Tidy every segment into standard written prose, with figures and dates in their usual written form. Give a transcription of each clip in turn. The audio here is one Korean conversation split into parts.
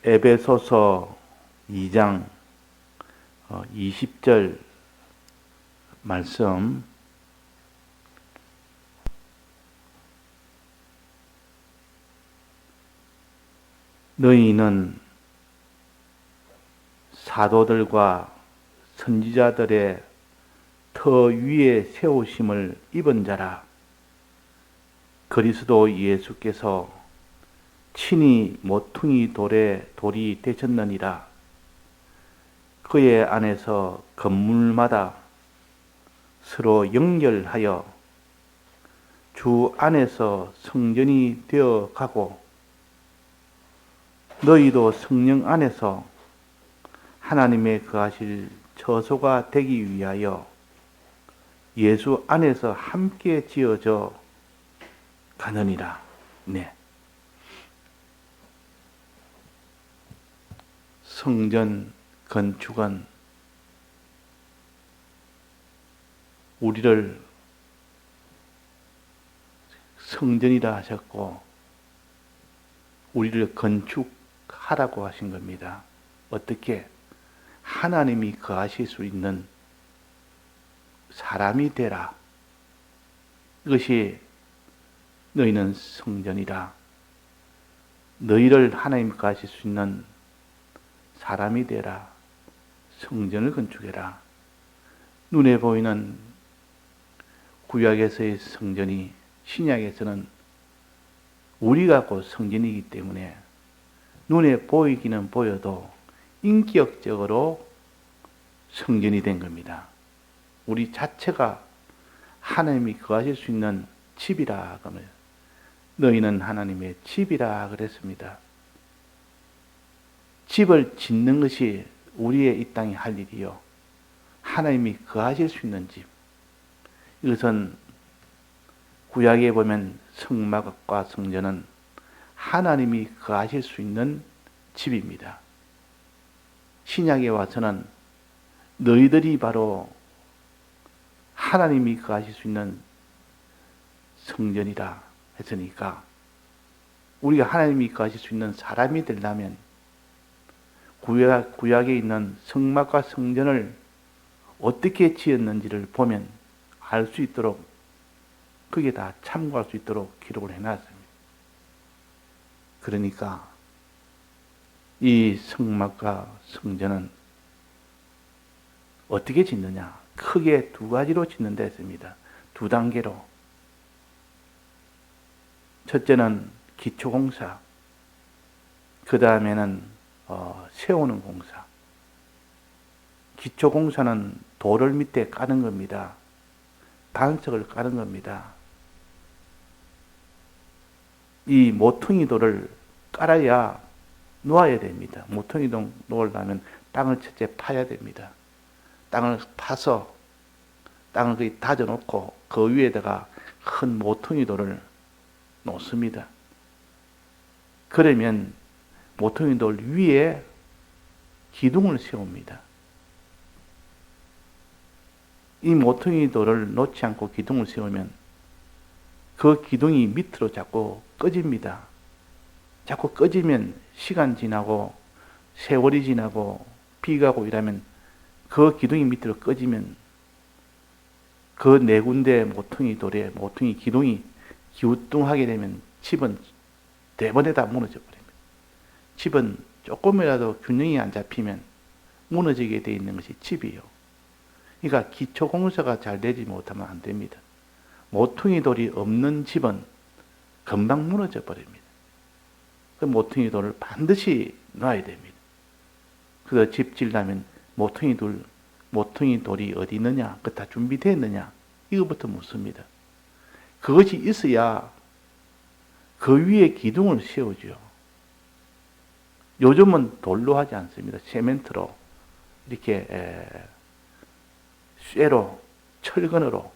에베소서 2장 20절 말씀, 너희는 사도들과 선지자들의 터 위에 세우심을 입은 자라. 그리스도 예수께서 친히 모퉁이 돌이 되셨느니라. 그의 안에서 건물마다 서로 연결하여 주 안에서 성전이 되어 가고, 너희도 성령 안에서 하나님의 거하실 처소가 되기 위하여 예수 안에서 함께 지어져 가느니라. 네. 성전 건축은 우리를 성전이라 하셨고, 우리를 건축하라고 하신 겁니다. 어떻게? 하나님이 거하실 수 있는 사람이 되라. 이것이 너희는 성전이라. 너희를 하나님 거하실 수 있는 사람이 되라. 성전을 건축해라. 눈에 보이는 구약에서의 성전이 신약에서는 우리가 곧 성전이기 때문에 눈에 보이기는 보여도 인격적으로 성전이 된 겁니다. 우리 자체가 하나님이 거하실 수 있는 집이라 그러면, 너희는 하나님의 집이라 그랬습니다. 집을 짓는 것이 우리의 이 땅에 할 일이요, 하나님이 거하실 수 있는 집. 이것은 구약에 보면 성막과 성전은 하나님이 거하실 수 있는 집입니다. 신약에 와서는 너희들이 바로 하나님이 거하실 수 있는 성전이라 했으니까, 우리가 하나님이 거하실 수 있는 사람이 되려면 구약에 있는 성막과 성전을 어떻게 지었는지를 보면 알 수 있도록, 그게 다 참고할 수 있도록 기록을 해놨습니다. 그러니까 이 성막과 성전은 어떻게 짓느냐? 크게 두 가지로 짓는다 했습니다. 두 단계로. 첫째는 기초공사, 그 다음에는 세우는 공사. 기초공사는 돌을 밑에 까는 겁니다. 반석을 까는 겁니다. 이 모퉁이 돌을 깔아야 놓아야 됩니다. 모퉁이 돌 놓으려면 땅을 첫째 파야 됩니다. 땅을 파서 땅을 거의 다져놓고 그 위에다가 큰 모퉁이 돌을 놓습니다. 그러면 모퉁이 돌 위에 기둥을 세웁니다. 이 모퉁이 돌을 놓지 않고 기둥을 세우면 그 기둥이 밑으로 자꾸 꺼집니다. 자꾸 꺼지면 시간 지나고 세월이 지나고 비가 오고 이러면 그 기둥이 밑으로 꺼지면 그 네 군데 모퉁이 돌에 모퉁이 기둥이 기우뚱하게 되면 집은 대번에 다 무너져 버립니다. 집은 조금이라도 균형이 안 잡히면 무너지게 되어 있는 것이 집이에요. 그러니까 기초공사가 잘 되지 못하면 안 됩니다. 모퉁이 돌이 없는 집은 금방 무너져 버립니다. 그 모퉁이 돌을 반드시 놔야 됩니다. 그래서 집 지으려면 모퉁이 돌이 어디 있느냐, 그거 다 준비되어 있느냐, 이거부터 묻습니다. 그것이 있어야 그 위에 기둥을 세우죠. 요즘은 돌로 하지 않습니다. 세멘트로, 이렇게 쇠로, 철근으로,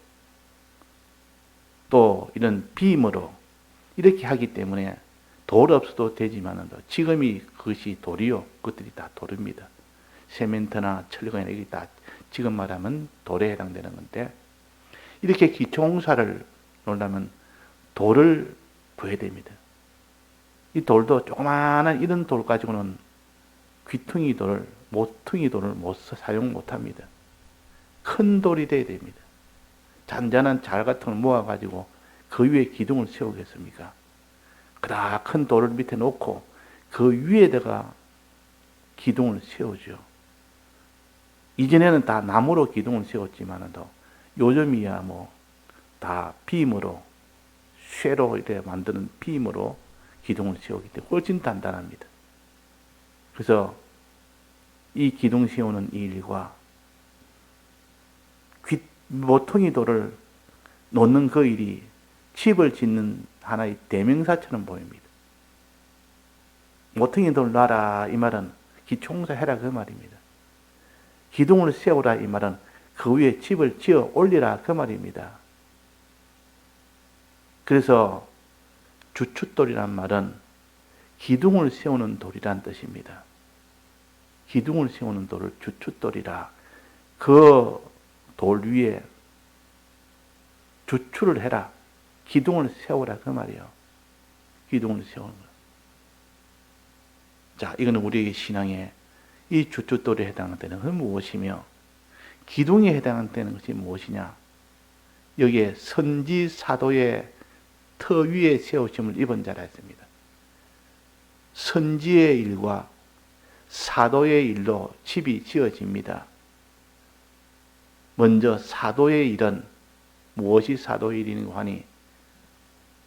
또 이런 빔으로 이렇게 하기 때문에 돌 없어도 되지만은, 지금이 그것이 돌이요, 그것들이 다 돌입니다. 세멘트나 철근이나 이게 다 지금 말하면 돌에 해당되는 건데, 이렇게 기초공사를 놓으려면 돌을 구해야 됩니다. 이 돌도 조그마한 이런 돌 가지고는 귀퉁이 돌을, 모퉁이 돌을 사용 못합니다. 큰 돌이 돼야 됩니다. 잔잔한 잘 같은 걸 모아가지고 그 위에 기둥을 세우겠습니까? 그다 큰 돌을 밑에 놓고 그 위에다가 기둥을 세우죠. 이전에는 다 나무로 기둥을 세웠지만도 요즘이야 뭐 다 빔으로, 쇠로 이렇게 만드는 빔으로 기둥을 세우기 때문에 훨씬 단단합니다. 그래서 이 기둥 세우는 이 일과 모퉁이 돌을 놓는 그 일이 집을 짓는 하나의 대명사처럼 보입니다. 모퉁이 돌 놔라 이 말은 기초공사 해라 그 말입니다. 기둥을 세우라 이 말은 그 위에 집을 지어 올리라 그 말입니다. 그래서 주춧돌이란 말은 기둥을 세우는 돌이란 뜻입니다. 기둥을 세우는 돌을 주춧돌이라. 그 돌 위에 주추를 해라. 기둥을 세우라 그 말이에요. 기둥을 세우는 거. 자, 이거는 우리에게 신앙에 이 주춧돌에 해당되는 것은 무엇이며 기둥에 해당되는 것이 무엇이냐? 여기에 선지 사도의 터 위에 세우심을 입은 자라 했습니다. 선지의 일과 사도의 일로 집이 지어집니다. 먼저 사도의 일은 무엇이 사도의 일인가 하니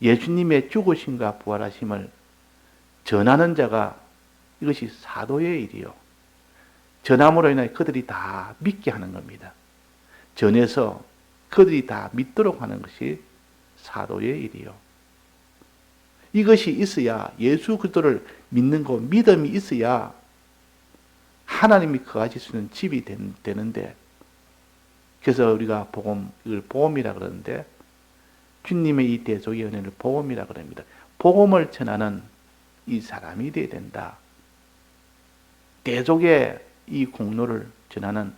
예수님의 죽으심과 부활하심을 전하는 자가 이것이 사도의 일이요. 전함으로 인해 그들이 다 믿게 하는 겁니다. 전해서 그들이 다 믿도록 하는 것이 사도의 일이요. 이것이 있어야 예수 그리스도를 믿는 거 믿음이 있어야 하나님이 거하실 수 있는 집이 되는데 그래서 우리가 이걸 복음이라 그러는데 주님의 이 대속의 은혜를 복음이라 그럽니다. 복음을 전하는 이 사람이 되어야 된다. 대속의 이 공로를 전하는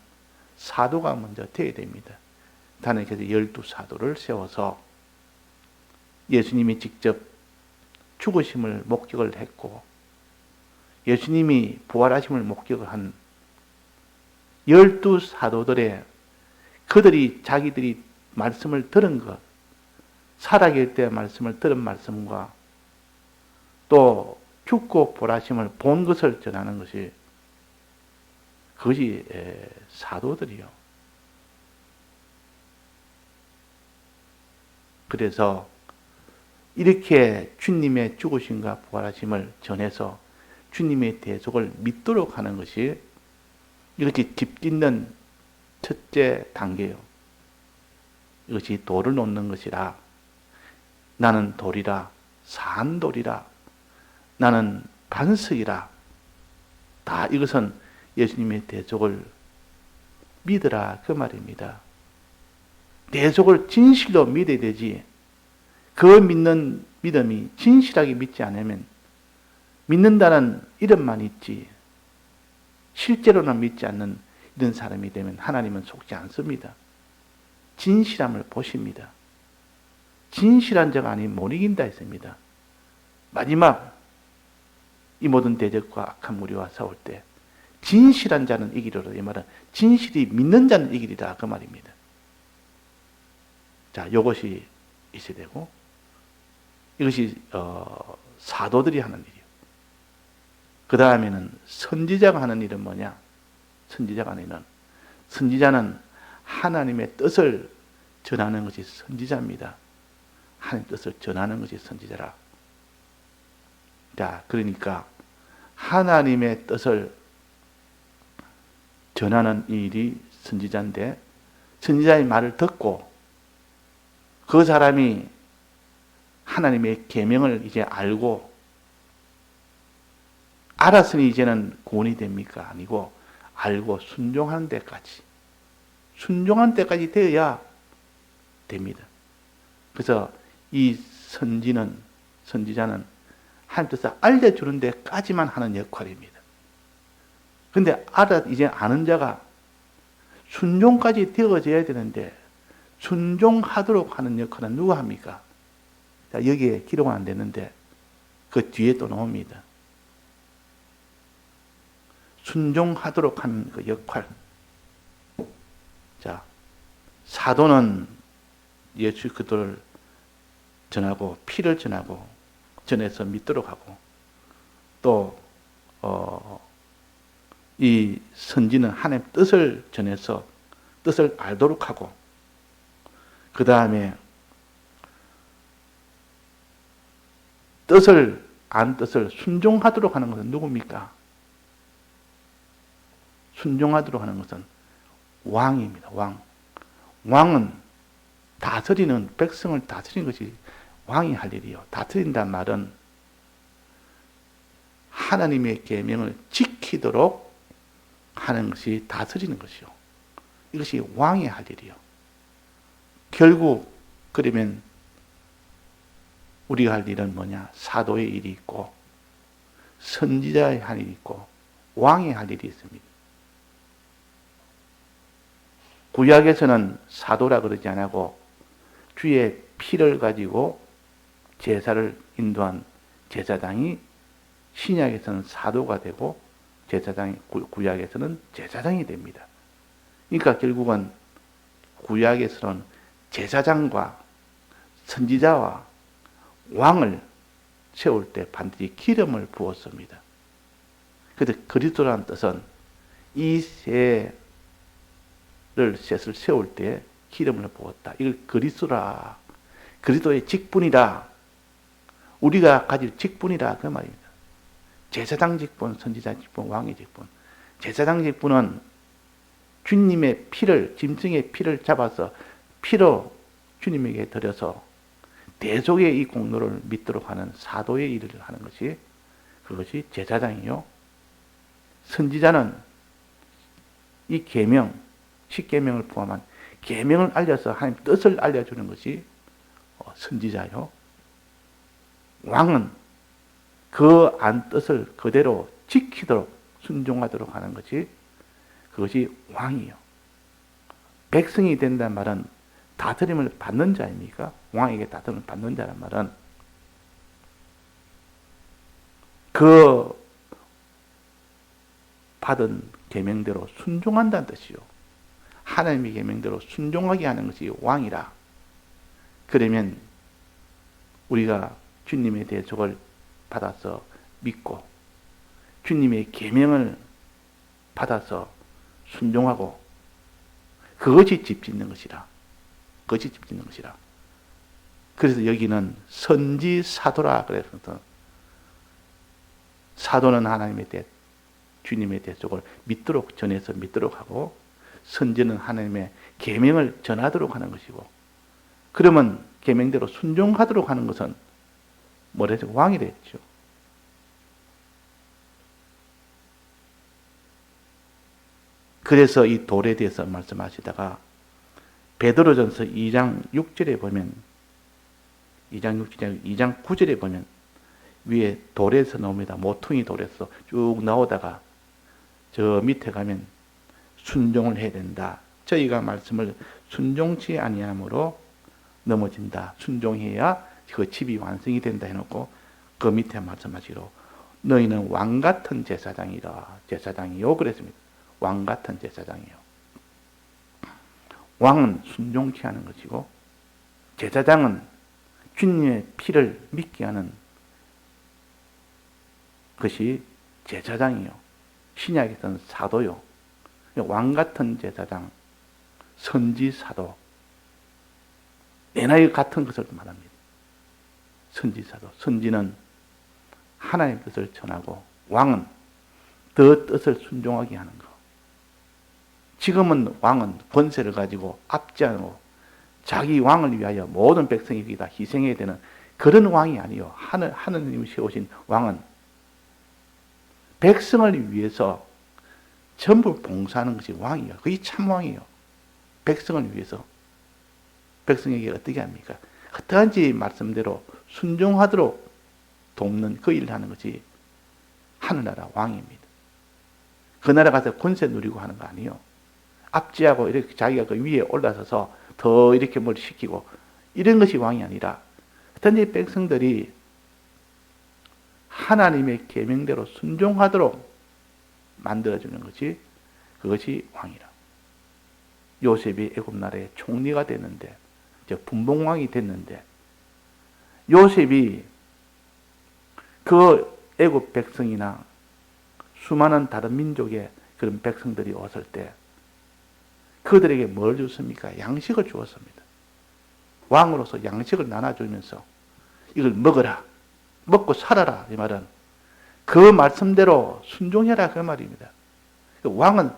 사도가 먼저 되어야 됩니다. 하나님께서 12사도를 세워서 예수님이 직접 죽으심을 목격을 했고 예수님이 부활하심을 목격을 한 12사도들의 그들이 자기들이 말씀을 들은 것, 살아계실 때 말씀을 들은 말씀과 또 죽고 부활하심을 본 것을 전하는 것이 그것이 사도들이요. 그래서 이렇게 주님의 죽으심과 부활하심을 전해서 주님의 대속을 믿도록 하는 것이 이것이 집 짓는 첫째 단계요. 이것이 돌을 놓는 것이라. 나는 돌이라, 산돌이라, 나는 반석이라. 다 이것은 예수님의 대속을 믿으라 그 말입니다. 대속을 진실로 믿어야 되지. 그 믿는 믿음이 진실하게 믿지 않으면 믿는다는 이름만 있지 실제로는 믿지 않는 이런 사람이 되면 하나님은 속지 않습니다. 진실함을 보십니다. 진실한 자가 아닌 못 이긴다 했습니다. 마지막 이 모든 대적과 악한 무리와 싸울 때 진실한 자는 이기리라. 이 말은 진실이 믿는 자는 이기리라 그 말입니다. 자, 이것이 있어야 되고 이것이 사도들이 하는 일이에요. 그 다음에는 선지자가 하는 일은 뭐냐? 선지자가 하는 일은 선지자는 하나님의 뜻을 전하는 것이 선지자입니다. 하나님의 뜻을 전하는 것이 선지자라. 자, 그러니까 하나님의 뜻을 전하는 일이 선지자인데 선지자의 말을 듣고 그 사람이 하나님의 계명을 이제 알았으니 이제는 구원이 됩니까? 아니고 알고 순종하는 데까지 순종한 때까지 되어야 됩니다. 그래서 이 선지자는 하나님 뜻을 알려주는 데까지만 하는 역할입니다. 그런데 이제 아는 자가 순종까지 되어져야 되는데 순종하도록 하는 역할은 누가 합니까? 자, 여기에 기록은 안 되는데 그 뒤에 또 나옵니다. 순종하도록 하는 그 역할. 자, 사도는 예수 그리스도를 전하고 피를 전하고 전해서 믿도록 하고, 또 이 선지는 하나님의 뜻을 전해서 뜻을 알도록 하고, 그 다음에 뜻을 순종하도록 하는 것은 누굽니까? 순종하도록 하는 것은 왕입니다. 왕은 다스리는, 백성을 다스리는 것이 왕이 할 일이요. 다스린다는 말은 하나님의 계명을 지키도록 하는 것이 다스리는 것이요. 이것이 왕이 할 일이요. 결국 그러면 우리가 할 일은 뭐냐? 사도의 일이 있고, 선지자의 할 일이 있고, 왕의 할 일이 있습니다. 구약에서는 사도라 그러지 않고 주의 피를 가지고 제사를 인도한 제사장이 신약에서는 사도가 되고, 구약에서는 제사장이 됩니다. 그러니까 결국은 구약에서는 제사장과 선지자와 왕을 세울 때 반드시 기름을 부었습니다. 그래서 그리스도라는 뜻은 이 셋을 세울 때 기름을 부었다. 이걸 그리스도라, 그리스도의 직분이라, 우리가 가질 직분이라 그 말입니다. 제사장 직분, 선지자 직분, 왕의 직분. 제사장 직분은 주님의 피를, 짐승의 피를 잡아서 피로 주님에게 드려서 대속의 이 공로를 믿도록 하는 사도의 일을 하는 것이, 그것이 제사장이요. 선지자는 이 계명, 십계명을 포함한 계명을 알려서 하나님 뜻을 알려주는 것이 선지자요. 왕은 그 안 뜻을 그대로 지키도록, 순종하도록 하는 것이, 그것이 왕이요. 백성이 된다는 말은 다스림을 받는 자입니까? 왕에게 다스림을 받는 자란 말은 그 받은 계명대로 순종한다는 뜻이요. 하나님의 계명대로 순종하게 하는 것이 왕이라. 그러면 우리가 주님의 대속을 받아서 믿고 주님의 계명을 받아서 순종하고, 그것이 집 짓는 것이라. 그것이 집 짓는 것이라. 그래서 여기는 선지 사도라 그래서, 사도는 하나님의 주님의 대속을 믿도록 전해서 믿도록 하고, 선지는 하나님의 계명을 전하도록 하는 것이고, 그러면 계명대로 순종하도록 하는 것은 뭐래죠? 왕이 됐죠. 그래서 이 돌에 대해서 말씀하시다가 베드로전서 2장 6절에 보면, 2장 9절에 보면 위에 돌에서 나옵니다. 모퉁이 돌에서 쭉 나오다가 저 밑에 가면 순종을 해야 된다. 저희가 말씀을 순종치 아니함으로 넘어진다. 순종해야 그 집이 완성이 된다 해놓고 그 밑에 말씀하시기로 너희는 왕같은 제사장이라. 제사장이요 그랬습니다. 왕같은 제사장이요. 왕은 순종치 하는 것이고, 제사장은 주님의 피를 믿게 하는 것이 제사장이요. 신약에서는 사도요. 왕같은 제사장, 선지 사도, 내나이 같은 것을 말합니다. 선지 사도. 선지는 하나님의 뜻을 전하고, 왕은 그 뜻을 순종하게 하는 것. 지금은 왕은 권세를 가지고 압제하고 자기 왕을 위하여 모든 백성이 다 희생해야 되는 그런 왕이 아니요. 하느님이 세우신 왕은 백성을 위해서 전부 봉사하는 것이 왕이요. 그게 참 왕이요. 백성을 위해서. 백성에게 어떻게 합니까? 어떠한지 말씀대로 순종하도록 돕는 그 일을 하는 것이 하늘나라 왕입니다. 그 나라 가서 권세 누리고 하는 거 아니에요. 압제하고 이렇게 자기가 그 위에 올라서서 더 이렇게 뭘 시키고 이런 것이 왕이 아니라, 어떤지 백성들이 하나님의 계명대로 순종하도록 만들어주는 것이 그것이 왕이라. 요셉이 애굽 나라의 총리가 됐는데, 분봉왕이 됐는데, 요셉이 그 애굽 백성이나 수많은 다른 민족의 그런 백성들이 왔을 때 그들에게 뭘 줬습니까? 양식을 주었습니다. 왕으로서 양식을 나눠주면서 이걸 먹어라, 먹고 살아라, 이 말은 그 말씀대로 순종해라, 그 말입니다. 왕은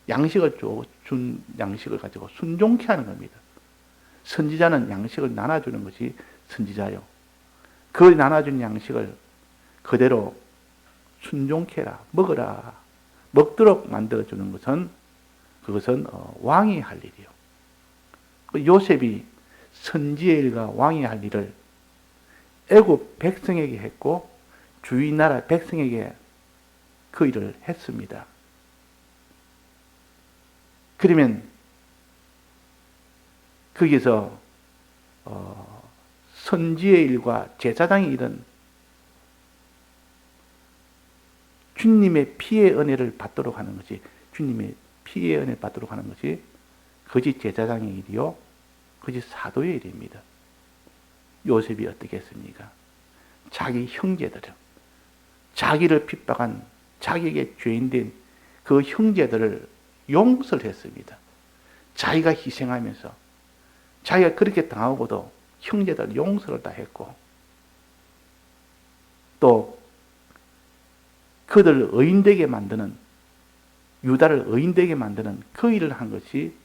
양식을 준 양식을 가지고 순종케 하는 겁니다. 선지자는 양식을 나눠주는 것이 선지자요. 그 나눠준 양식을 그대로 순종케 해라, 먹어라, 먹도록 만들어주는 것은 그것은 왕이 할 일이요. 요셉이 선지의 일과 왕이 할 일을 애굽 백성에게 했고 주위 나라 백성에게 그 일을 했습니다. 그러면 거기서 선지의 일과 제사장의 일은 주님의 피의 은혜를 받도록 하는 것이, 주님의 피의 은혜를 받도록 하는 것이 그것이 제사장의 일이요, 그것이 사도의 일입니다. 요셉이 어떻게 했습니까? 자기 형제들을, 자기를 핍박한, 자기에게 죄인된 그 형제들을 용서를 했습니다. 자기가 희생하면서, 자기가 그렇게 당하고도 형제들 용서를 다 했고, 또 그들을 의인되게 만드는, 유다를 의인되게 만드는 그 일을 한 것이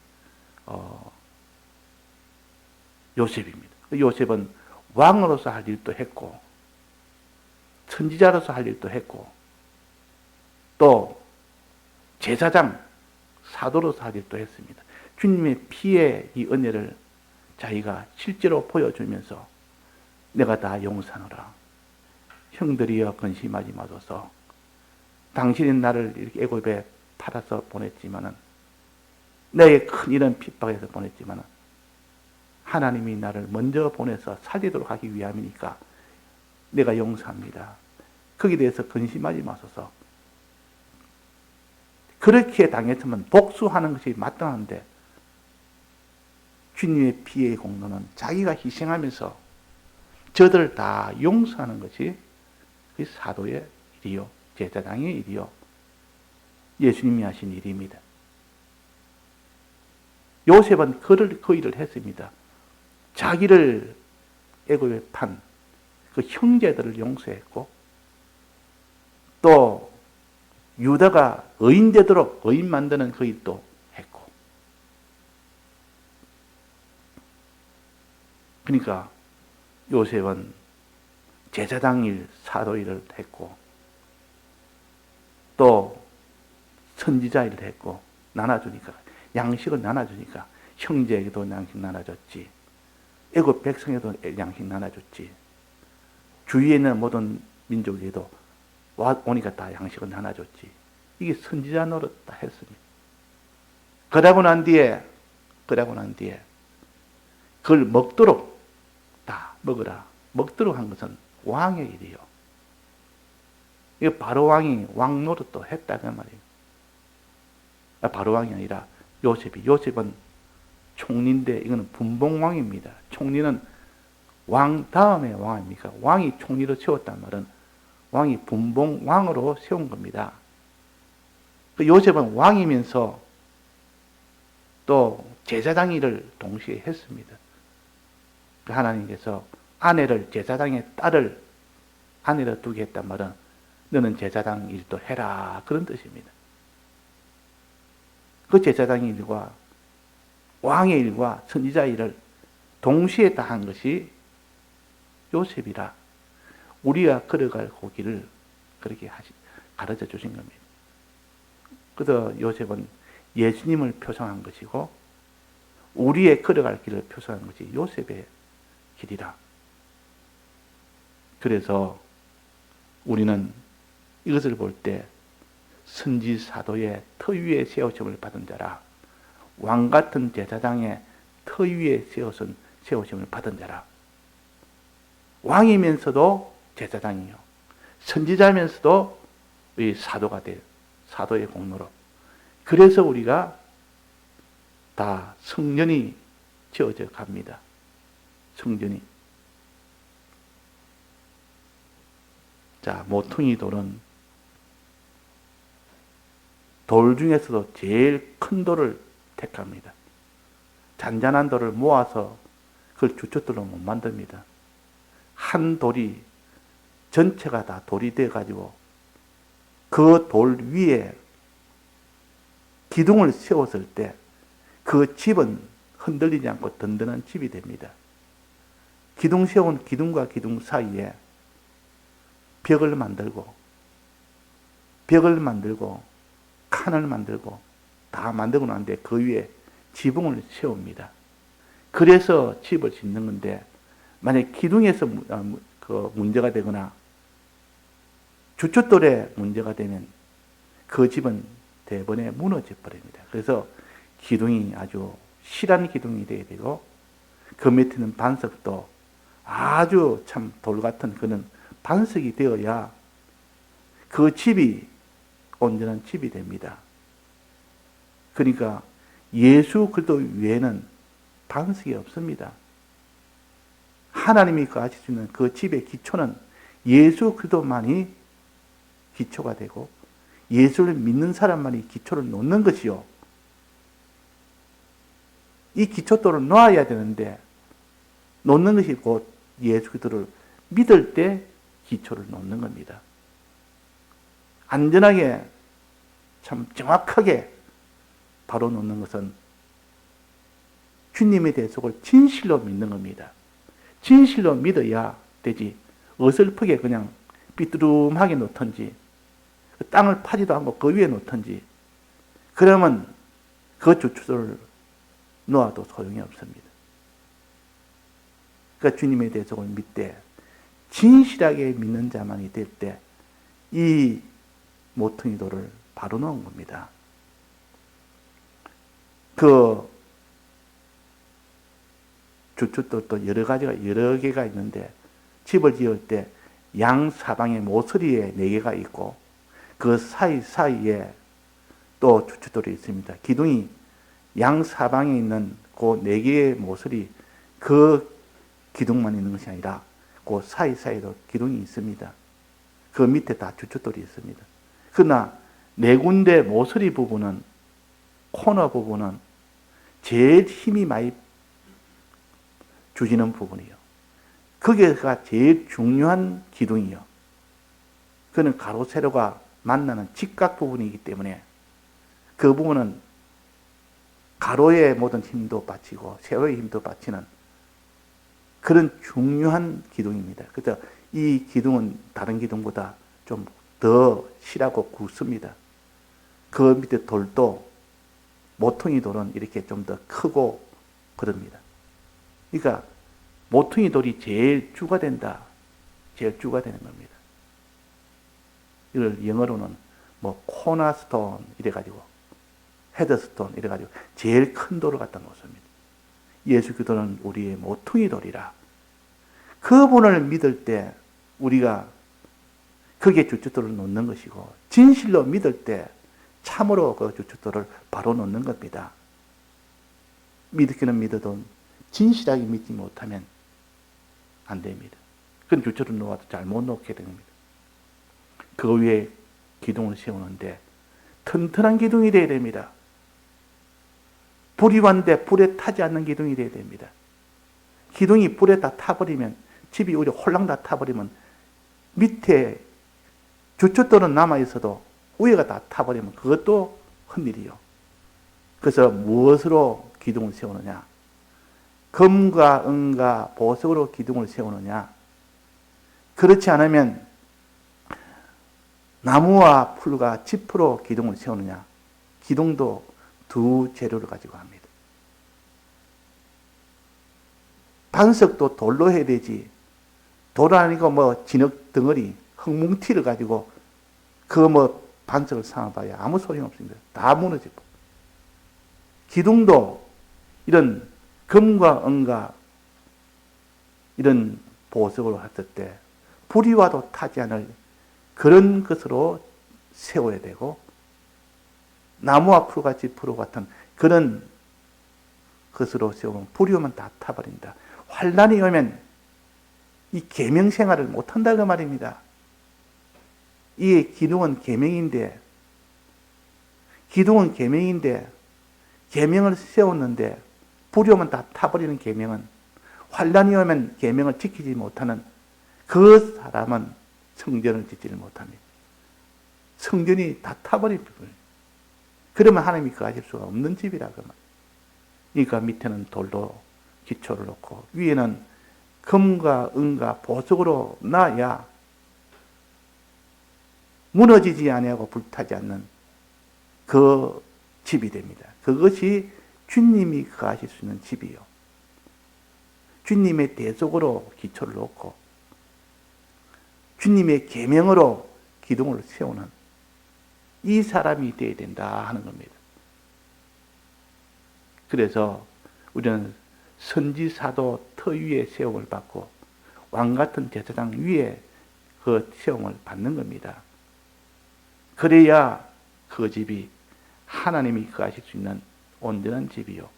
요셉입니다. 요셉은 왕으로서 할 일도 했고, 선지자로서 할 일도 했고, 또 제사장, 사도로서 할 일도 했습니다. 주님의 피의 이 은혜를 자기가 실제로 보여주면서 내가 다 용서하노라. 형들이여 근심하지 마소서. 당신이 나를 이렇게 애굽에 팔아서 보냈지만은, 내게 큰 이런 핍박에서 보냈지만은, 하나님이 나를 먼저 보내서 살리도록 하기 위함이니까 내가 용서합니다. 거기에 대해서 근심하지 마소서. 그렇게 당했으면 복수하는 것이 마땅한데, 주님의 피의 공로는 자기가 희생하면서 저들을 다 용서하는 것이 사도의 일이요, 제사장의 일이요, 예수님이 하신 일입니다. 요셉은 그 일을 했습니다. 자기를 애굽에 판 그 형제들을 용서했고, 또 유다가 의인 되도록 의인 만드는 그 일도 했고, 그러니까 요셉은 제사장 일, 사도 일을 했고, 또 선지자 일을 했고, 나눠주니까, 양식을 나눠주니까 형제에게도 양식 나눠줬지, 애굽 백성에도 양식 나눠줬지, 주위에 있는 모든 민족에게도 오니까 다 양식을 나눠줬지. 이게 선지자 노릇 다 했습니다. 그러고 난 뒤에 그걸 먹도록, 다 먹으라, 먹도록 한 것은 왕의 일이요. 이거 바로 왕이 왕 노릇도 했다는 말이에요. 바로 왕이 아니라 요셉은 총리인데 이거는 분봉왕입니다. 총리는 왕 다음에 왕 아닙니까? 왕이 총리로 세웠단 말은 왕이 분봉왕으로 세운 겁니다. 그 요셉은 왕이면서 또 제사장 일을 동시에 했습니다. 하나님께서 아내를, 제사장의 딸을 아내로 두게 했단 말은 너는 제사장 일도 해라, 그런 뜻입니다. 그 제사장 일과 왕의 일과 선지자 일을 동시에 다 한 것이 요셉이라 우리가 걸어갈 고기를 그렇게 가르쳐 주신 겁니다. 그래서 요셉은 예수님을 표상한 것이고 우리의 걸어갈 길을 표상한 것이 요셉의 길이라. 그래서 우리는 이것을 볼 때 선지 사도의 터 위에 세우심을 받은 자라, 왕 같은 제사장의 터 위에 세우심을 받은 자라. 왕이면서도 제사장이요, 선지자면서도 이 사도가 될 사도의 공로로. 그래서 우리가 다 성전이 지어져 갑니다. 성전이. 자, 모퉁이 돌은 돌 중에서도 제일 큰 돌을 택합니다. 잔잔한 돌을 모아서 그걸 주춧돌로 못 만듭니다. 한 돌이 전체가 다 돌이 되어가지고 그 돌 위에 기둥을 세웠을 때 그 집은 흔들리지 않고 든든한 집이 됩니다. 기둥 세운 기둥과 기둥 사이에 벽을 만들고 칸을 만들고 다 만들고 난데 그 위에 지붕을 세웁니다. 그래서 집을 짓는 건데 만약 기둥에서 그 문제가 되거나 주춧돌에 문제가 되면 그 집은 대번에 무너져 버립니다. 그래서 기둥이 아주 실한 기둥이 되어야 되고 그 밑에는 반석도 아주 참 돌 같은 그런 반석이 되어야 그 집이 온전한 집이 됩니다. 그러니까 예수 그리스도 외에는 반석이 없습니다. 하나님이 거하실 수 있는 그 집의 기초는 예수 그리스도만이 기초가 되고 예수를 믿는 사람만이 기초를 놓는 것이요. 이 기초돌을 놓아야 되는데 놓는 것이 곧 예수 그리스도를 믿을 때 기초를 놓는 겁니다. 안전하게 참 정확하게 바로 놓는 것은 주님의 대속을 진실로 믿는 겁니다. 진실로 믿어야 되지 어설프게 그냥 삐뚤음하게 놓던지 땅을 파지도 않고 그 위에 놓던지 그러면 그 주춧돌을 놓아도 소용이 없습니다. 그러니까 주님의 대속을 믿되 진실하게 믿는 자만이 될 때 이 모퉁이 돌을 바로 놓은 겁니다. 그 주춧돌도 여러 개가 있는데 집을 지을 때 양 사방에 모서리에 4개가 있고 그 사이사이에 또 주춧돌이 있습니다. 기둥이 양 사방에 있는 그 4개의 모서리 그 기둥만 있는 것이 아니라 그 사이사이도 기둥이 있습니다. 그 밑에 다 주춧돌이 있습니다. 그러나 4군데 모서리 부분은 코너 부분은 제일 힘이 많이 주지는 부분이요. 거기가 제일 중요한 기둥이요. 그는 가로 세로가 만나는 직각 부분이기 때문에 그 부분은 가로의 모든 힘도 바치고 세로의 힘도 바치는 그런 중요한 기둥입니다. 그래서 이 기둥은 다른 기둥보다 좀 더 실하고 굵습니다. 그 밑에 돌도 모퉁이 돌은 이렇게 좀 더 크고 그럽니다. 그러니까 모퉁이 돌이 제일 주가 된다. 제일 주가 되는 겁니다. 이걸 영어로는 뭐 코너스톤 이래가지고 헤드스톤 이래가지고 제일 큰 돌을 갖다 놓습니다. 예수 그리스도는 우리의 모퉁이 돌이라. 그분을 믿을 때 우리가 거기에 주춧돌을 놓는 것이고 진실로 믿을 때 참으로 그 주춧돌을 바로 놓는 겁니다. 믿기는 믿어도 진실하게 믿지 못하면 안 됩니다. 그건 주춧돌을 놓아도 잘못 놓게 됩니다. 그 위에 기둥을 세우는데 튼튼한 기둥이 되어야 됩니다. 불이 왔는데 불에 타지 않는 기둥이 되어야 됩니다. 기둥이 불에 다 타버리면 집이 오히려 홀랑 다 타버리면 밑에 주춧돌은 남아있어도 위에가 다 타버리면 그것도 헛일이요. 그래서 무엇으로 기둥을 세우느냐? 금과 은과 보석으로 기둥을 세우느냐? 그렇지 않으면 나무와 풀과 짚으로 기둥을 세우느냐? 기둥도 두 재료를 가지고 합니다. 반석도 돌로 해야 되지. 돌 아니고 뭐 진흙 덩어리, 흙뭉티를 가지고 그 뭐 반석을 삼아봐야 아무 소용이 없습니다. 다 무너지고. 기둥도 이런 금과 은과 이런 보석으로 했을 때 불이 와도 타지 않을 그런 것으로 세워야 되고 나무와 풀같이 프로 같은 그런 것으로 세우면 불이 오면 다 타버린다. 환란이 오면 이 계명 생활을 못한다 그 말입니다. 이 기둥은 계명인데 계명을 세웠는데 불이 오면 다 타버리는 계명은, 환란이 오면 계명을 지키지 못하는 그 사람은 성전을 짓지를 못합니다. 성전이 다 타버린 부분. 그러면 하나님이 거하실 수가 없는 집이라 그 말. 그러니까 밑에는 돌로 기초를 놓고 위에는 금과 은과 보석으로 놔야 무너지지 아니하고 불타지 않는 그 집이 됩니다. 그것이 주님이 거하실 수 있는 집이요. 주님의 대속으로 기초를 놓고 주님의 계명으로 기둥을 세우는 이 사람이 되어야 된다 하는 겁니다. 그래서 우리는 선지사도 터 위에 세움을 받고 왕같은 제사장 위에 그 세움을 받는 겁니다. 그래야 그 집이 하나님이 거하실 수 있는 온전한 집이요,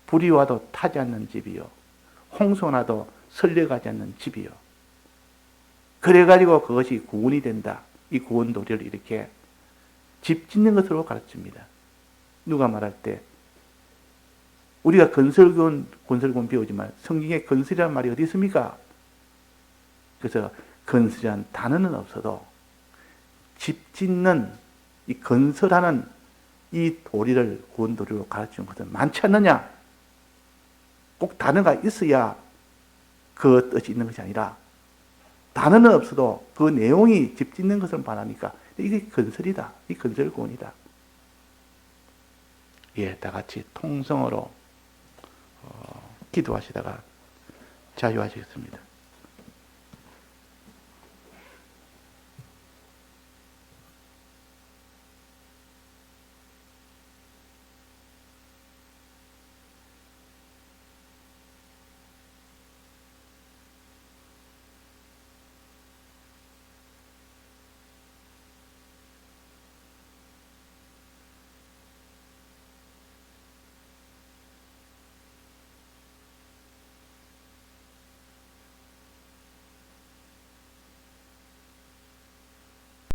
불이 와도 타지 않는 집이요, 홍수 나도 설레가지 않는 집이요. 그래가지고 그것이 구원이 된다. 이 구원 도리를 이렇게 집 짓는 것으로 가르칩니다. 누가 말할 때 우리가 건설군 배우지만 성경에 건설이라는 말이 어디 있습니까? 그래서 건설이라는 단어는 없어도 집 짓는, 이 건설하는 이 도리를 구원 도리로 가르치는 것은 많지 않느냐? 꼭 단어가 있어야 그 뜻이 있는 것이 아니라 단어는 없어도 그 내용이 집 짓는 것을 말하니까 이게 건설이다. 이 건설구원이다. 예, 다 같이 통성으로 기도하시다가 자유하시겠습니다.